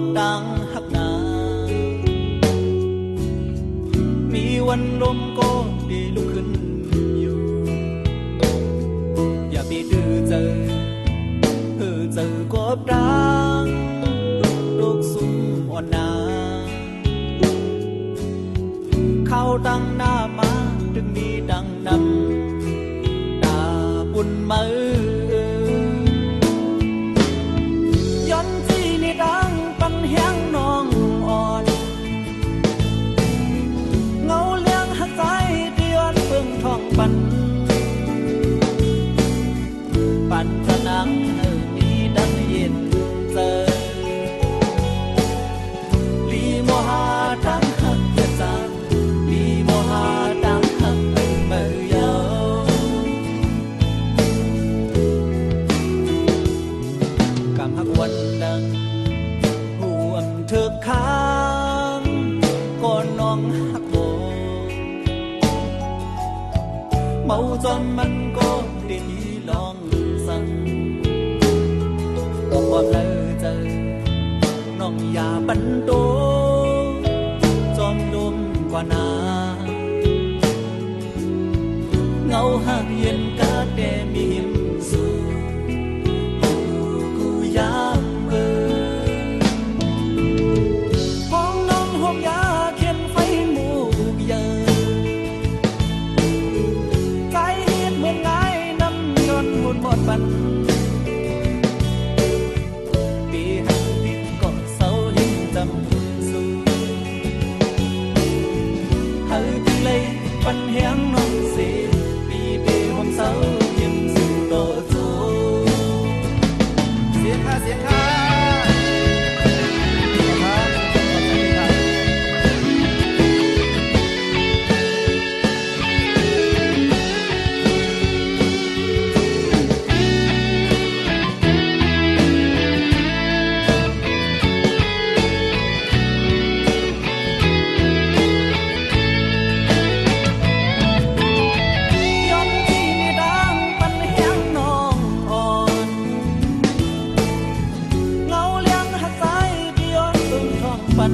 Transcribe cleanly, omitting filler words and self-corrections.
บดังหักนามีวันลมก็ดีลุกขึ้นอยู่อย่าไปดื้อเจอเจอกบดังลูกสุ่มอ่อนนาเข้าตั้งหน้ามาถึงมีดังนำตาบุญมือย้อนที่นี่ดังปันแห้งน้องอ่อนเงาเลี้ยงหักใจเดือนเพิ่งท่องปันตะนังมีดังเย็นเจอลีโมหาทั้งหักเกียรติลีโมหาทั้งหักเป็นเมื่อยาวกำหักวันดังห่วงเธอค้างก่อนน้องหักโบเมาจนมันก็ได้ลองสั่งความเลอเจอน้องอย่าบันโตจอมดมกว่านาเงาหักเย็นกาแดมีหิมสูอยู่กูยามเบอห้องนอนห้องยาเขียนไฟหมู่เยอะใจเฮ็ดเหมือนไงน้ำยนต์หุ่นหมดปันปันแห้งน้องเสียปีเปหอมเศร้ายิ้มสู่โตจูเสียงค่ะเสียงค่ะปัน